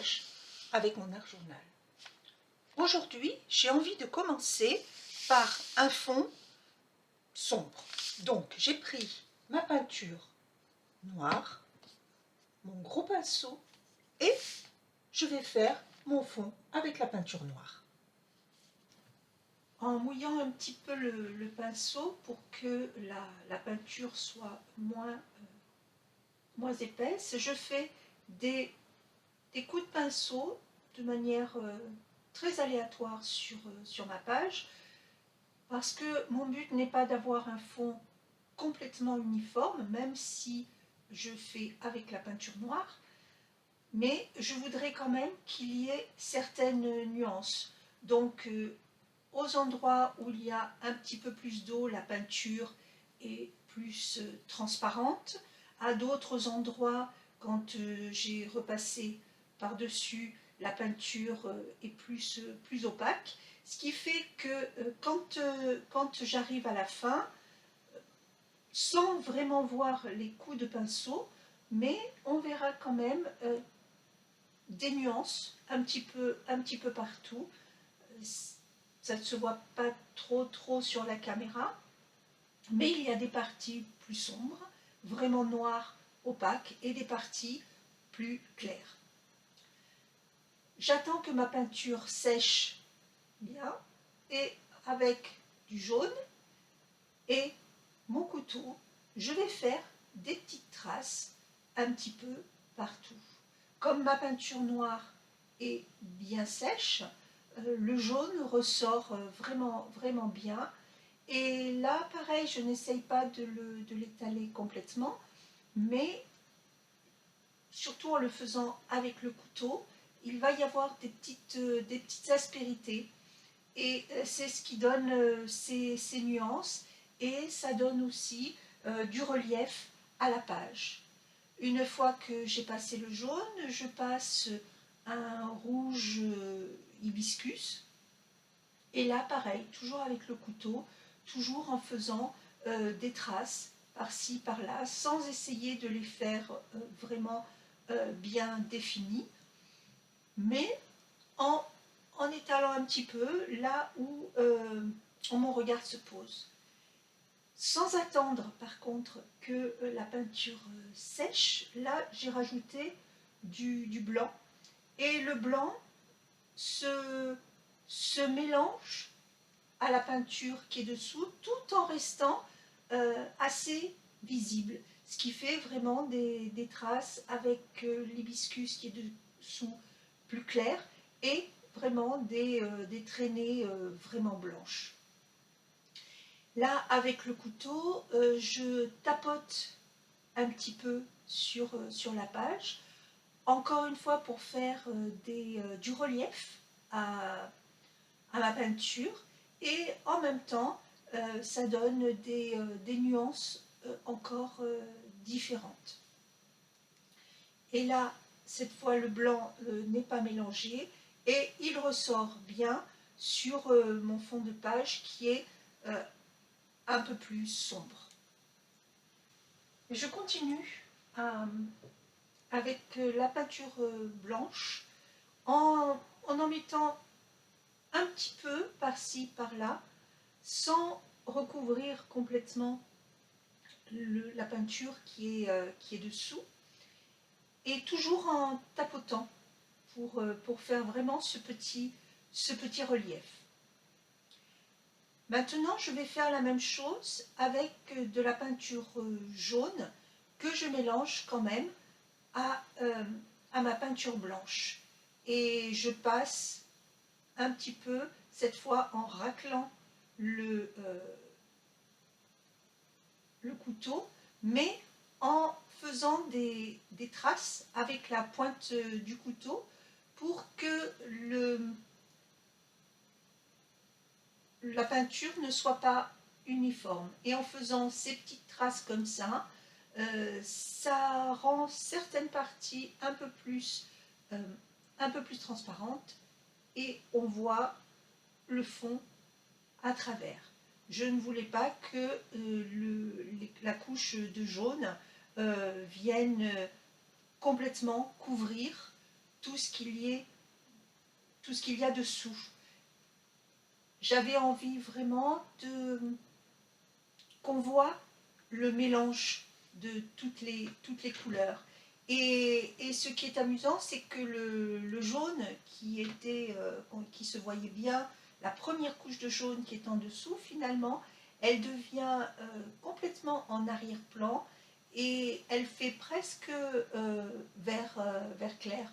page avec mon art journal. Aujourd'hui, j'ai envie de commencer par un fond sombre. Donc, j'ai pris ma peinture noire, mon gros pinceau et je vais faire mon fond avec la peinture noire. En mouillant un petit peu le pinceau pour que la peinture soit moins épaisse, je fais des coups de pinceau de manière très aléatoire sur ma page, parce que mon but n'est pas d'avoir un fond complètement uniforme, même si je fais avec la peinture noire, mais je voudrais quand même qu'il y ait certaines nuances. Donc aux endroits où il y a un petit peu plus d'eau, la peinture est plus transparente. À d'autres endroits, quand j'ai repassé par-dessus, la peinture est plus opaque. Ce qui fait que quand j'arrive à la fin, sans vraiment voir les coups de pinceau, mais on verra quand même des nuances un petit peu partout. Ça ne se voit pas trop sur la caméra, mais il y a des parties plus sombres, vraiment noires, opaques, et des parties plus claires. J'attends que ma peinture sèche bien, et avec du jaune et mon couteau, je vais faire des petites traces un petit peu partout. Comme ma peinture noire est bien sèche, le jaune ressort vraiment bien. Et là, pareil, je n'essaye pas de l'étaler complètement, mais surtout en le faisant avec le couteau, il va y avoir des petites aspérités. Et c'est ce qui donne ces nuances, et ça donne aussi du relief à la page. Une fois que j'ai passé le jaune, je passe un rouge hibiscus, et là pareil, toujours avec le couteau, toujours en faisant des traces par-ci par-là, sans essayer de les faire vraiment bien définies, mais en étalant un petit peu là où mon regard se pose. Sans attendre par contre que la peinture sèche, là j'ai rajouté du blanc, et le blanc se mélange à la peinture qui est dessous, tout en restant assez visible, ce qui fait vraiment des traces avec l'hibiscus qui est dessous plus clair, et vraiment des traînées vraiment blanches. Là, avec le couteau, je tapote un petit peu sur la page, encore une fois pour faire du relief à ma peinture, et en même temps, ça donne des nuances encore différentes. Et là, cette fois, le blanc n'est pas mélangé, et il ressort bien sur mon fond de page qui est un peu plus sombre. Je continue avec la peinture blanche en mettant un petit peu par-ci, par-là, sans recouvrir complètement la peinture qui est dessous, et toujours en tapotant pour faire vraiment ce petit relief. Maintenant, je vais faire la même chose avec de la peinture jaune que je mélange quand même à ma peinture blanche. Et je passe un petit peu, cette fois en raclant le couteau, mais en faisant des traces avec la pointe du couteau pour que la peinture ne soit pas uniforme. Et en faisant ces petites traces comme ça, ça rend certaines parties un peu plus transparentes, et on voit le fond à travers. Je ne voulais pas que la couche de jaune vienne complètement couvrir tout ce qu'il y a dessous. J'avais envie vraiment qu'on voit le mélange de toutes les couleurs. Et ce qui est amusant, c'est que le jaune qui se voyait bien, la première couche de jaune qui est en dessous, finalement, elle devient complètement en arrière-plan et elle fait presque vert clair.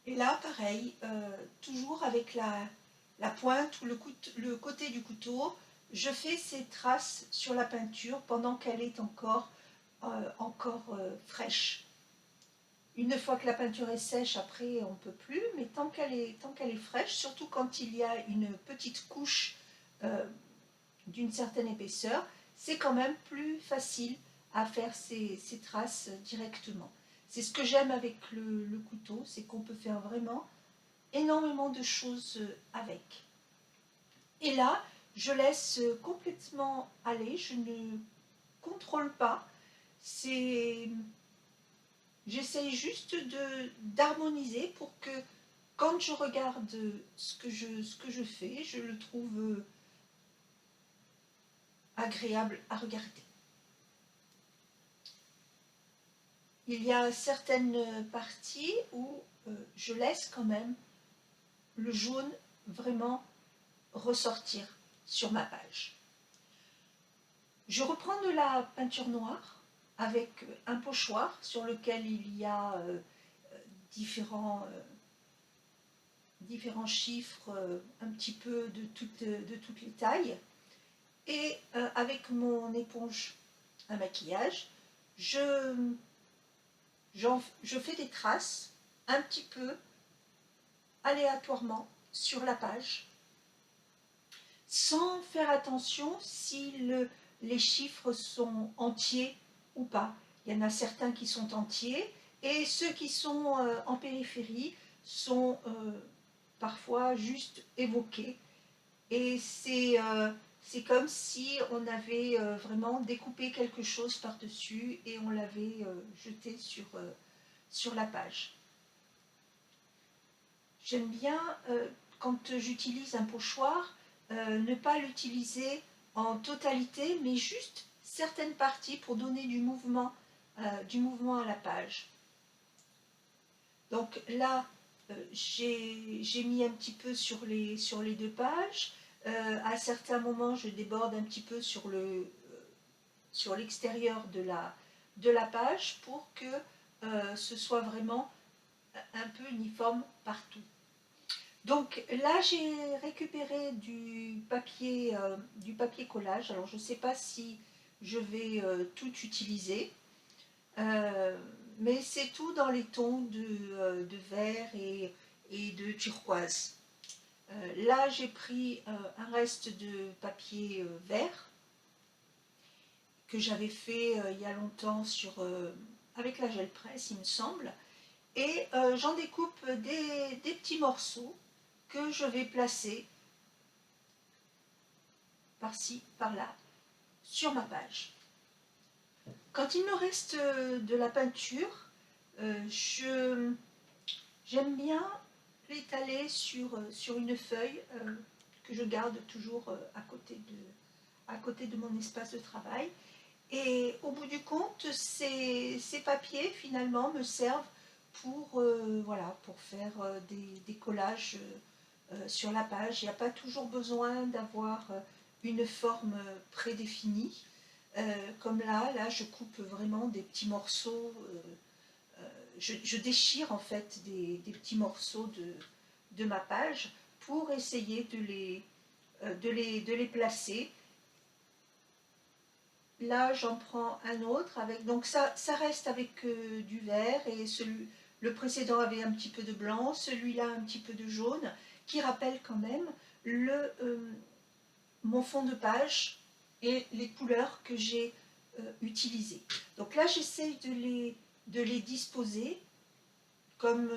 Et là, pareil, toujours avec la pointe ou le côté du couteau, je fais ces traces sur la peinture pendant qu'elle est encore fraîche. Une fois que la peinture est sèche, après on ne peut plus, mais tant qu'elle est fraîche, surtout quand il y a une petite couche d'une certaine épaisseur, c'est quand même plus facile à faire ces traces directement. C'est ce que j'aime avec le couteau, c'est qu'on peut faire vraiment énormément de choses avec. Et là, je laisse complètement aller, je ne contrôle pas. J'essaye juste d'harmoniser pour que quand je regarde ce que je fais, je le trouve agréable à regarder. Il y a certaines parties où je laisse quand même le jaune vraiment ressortir sur ma page. Je reprends de la peinture noire avec un pochoir sur lequel il y a différents chiffres, un petit peu de toutes les tailles. Et avec mon éponge à maquillage, je fais des traces un petit peu aléatoirement sur la page, sans faire attention si les chiffres sont entiers ou pas. Il y en a certains qui sont entiers et ceux qui sont en périphérie sont parfois juste évoqués. Et c'est comme si on avait vraiment découpé quelque chose par-dessus et on l'avait jeté sur la page. J'aime bien, quand j'utilise un pochoir, ne pas l'utiliser en totalité, mais juste certaines parties pour donner du mouvement à la page. Donc là, j'ai mis un petit peu sur les deux pages. À certains moments, je déborde un petit peu sur l'extérieur de la page pour que ce soit vraiment un peu uniforme partout. Donc là, j'ai récupéré du papier collage. Alors je ne sais pas si je vais tout utiliser, mais c'est tout dans les tons de vert et de turquoise. Là, j'ai pris un reste de papier vert que j'avais fait il y a longtemps avec la gel presse, il me semble. Et j'en découpe des petits morceaux que je vais placer par-ci, par-là, sur ma page. Quand il me reste de la peinture, j'aime bien l'étaler sur une feuille que je garde toujours à côté de mon espace de travail. Et au bout du compte, ces papiers finalement me servent pour faire des collages sur la page. Il n'y a pas toujours besoin d'avoir une forme prédéfinie. Comme là, je coupe vraiment des petits morceaux. Je déchire en fait des petits morceaux de ma page pour essayer de les placer. Là, j'en prends un autre avec. Donc ça reste avec du vert et le précédent avait un petit peu de blanc, celui-là un petit peu de jaune, qui rappelle quand même mon fond de page et les couleurs que j'ai utilisées. Donc là, j'essaye de les disposer comme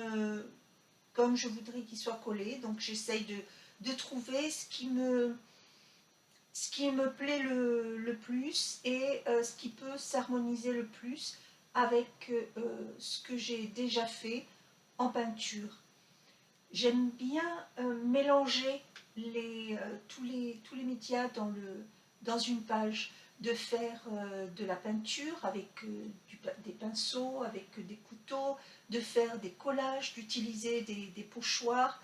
je voudrais qu'ils soient collés. Donc j'essaye de trouver ce qui me plaît le plus et ce qui peut s'harmoniser le plus avec ce que j'ai déjà fait en peinture. J'aime bien mélanger tous les médias dans une page, de faire de la peinture avec des pinceaux, avec des couteaux, de faire des collages, d'utiliser des pochoirs.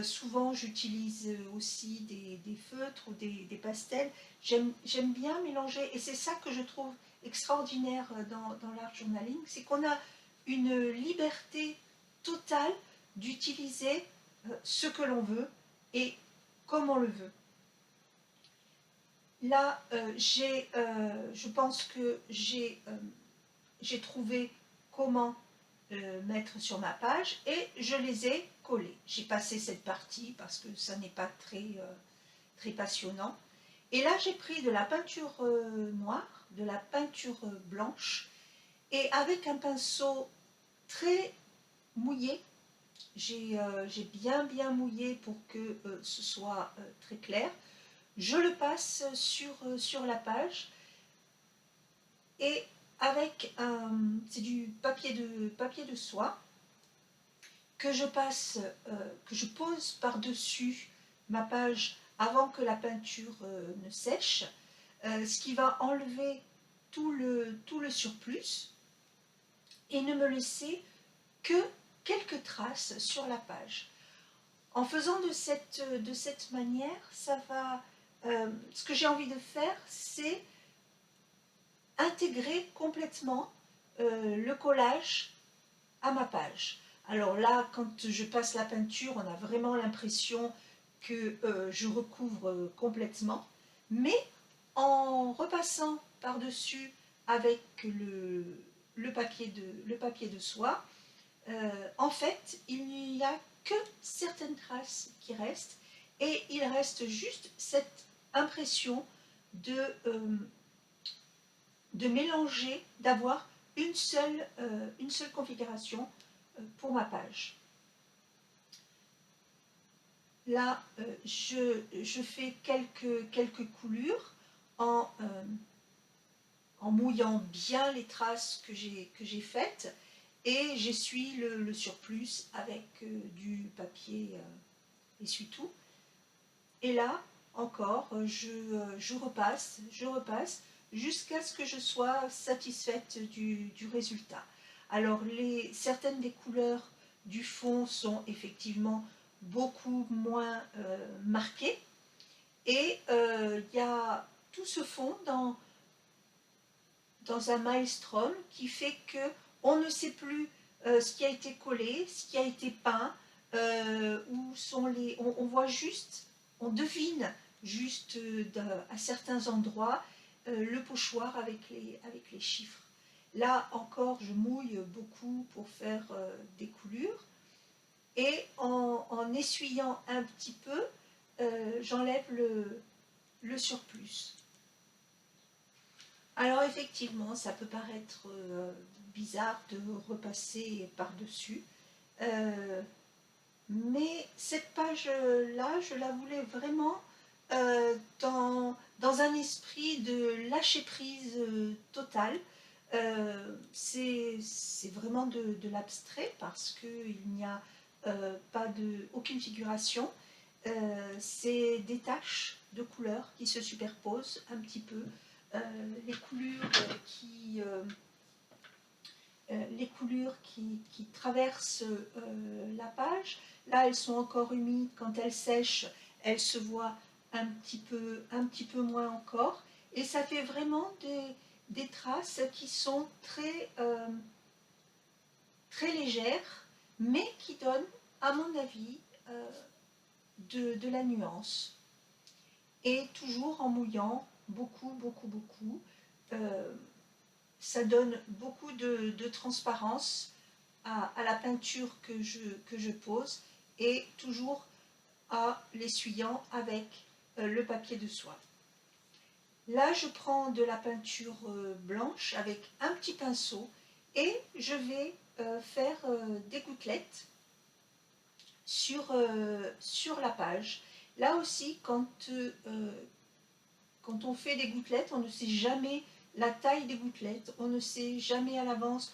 Souvent j'utilise aussi des feutres ou des pastels. J'aime bien mélanger, et c'est ça que je trouve extraordinaire dans l'art journaling, c'est qu'on a une liberté totale d'utiliser ce que l'on veut et comme on le veut. Là, je pense que j'ai trouvé comment mettre sur ma page et je les ai collés. J'ai passé cette partie parce que ça n'est pas très passionnant. Et là, j'ai pris de la peinture noire, de la peinture blanche, et avec un pinceau très mouillé, j'ai bien mouillé pour que ce soit très clair. Je le passe sur la page et avec c'est du papier de soie que je pose par-dessus ma page avant que la peinture ne sèche, ce qui va enlever tout le surplus et ne me laisser que quelques traces sur la page. En faisant de cette manière, ce que j'ai envie de faire, c'est intégrer complètement le collage à ma page. Alors là, quand je passe la peinture, on a vraiment l'impression que je recouvre complètement, mais en repassant par-dessus avec le papier de soie, en fait, il n'y a que certaines traces qui restent et il reste juste cette impression de mélanger, d'avoir une seule configuration pour ma page. Là, je fais quelques coulures en mouillant bien les traces que j'ai faites et j'essuie le surplus avec du papier essuie-tout. Et là, encore, je repasse jusqu'à ce que je sois satisfaite du résultat. Alors, certaines des couleurs du fond sont effectivement beaucoup moins marquées et il y a tout ce fond dans un maelstrom qui fait que on ne sait plus ce qui a été collé, ce qui a été peint, où sont on voit juste, on devine juste à certains endroits le pochoir avec les chiffres. Là encore, je mouille beaucoup pour faire des coulures et en essuyant un petit peu, j'enlève le surplus. Alors effectivement, ça peut paraître bizarre de repasser par-dessus, mais cette page-là, je la voulais vraiment dans un esprit de lâcher prise total. C'est vraiment de l'abstrait parce qu'il n'y a aucune figuration. C'est des taches de couleurs qui se superposent un petit peu. Les coulures qui traversent la page, là elles sont encore humides, quand elles sèchent, elles se voient un petit peu moins encore, et ça fait vraiment des traces qui sont très légères, mais qui donnent, à mon avis, de la nuance. Et toujours en mouillant beaucoup. Ça donne beaucoup de transparence à la peinture que je pose et toujours à l'essuyant avec le papier de soie. Là, je prends de la peinture blanche avec un petit pinceau et je vais faire des gouttelettes sur la page. Là aussi, quand on fait des gouttelettes, on ne sait jamais la taille des gouttelettes. On ne sait jamais à l'avance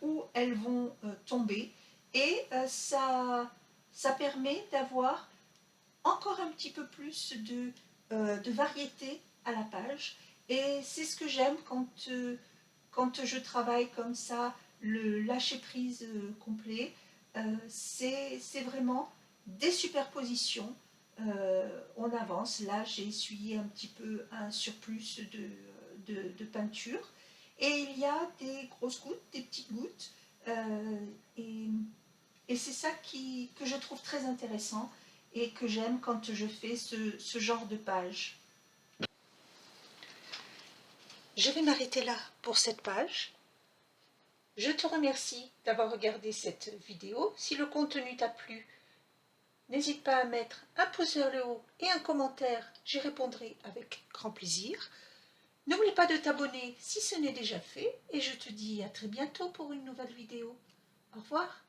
où elles vont tomber. Et ça permet d'avoir encore un petit peu plus de variété à la page. Et c'est ce que j'aime quand je travaille comme ça, le lâcher-prise complet. C'est vraiment des superpositions. On avance. Là, j'ai essuyé un petit peu un surplus de peinture. Et il y a des grosses gouttes, des petites gouttes. Et c'est ça que je trouve très intéressant et que j'aime quand je fais ce genre de page. Je vais m'arrêter là pour cette page. Je te remercie d'avoir regardé cette vidéo. Si le contenu t'a plu, n'hésite pas à mettre un pouce vers le haut et un commentaire, j'y répondrai avec grand plaisir. N'oublie pas de t'abonner si ce n'est déjà fait et je te dis à très bientôt pour une nouvelle vidéo. Au revoir.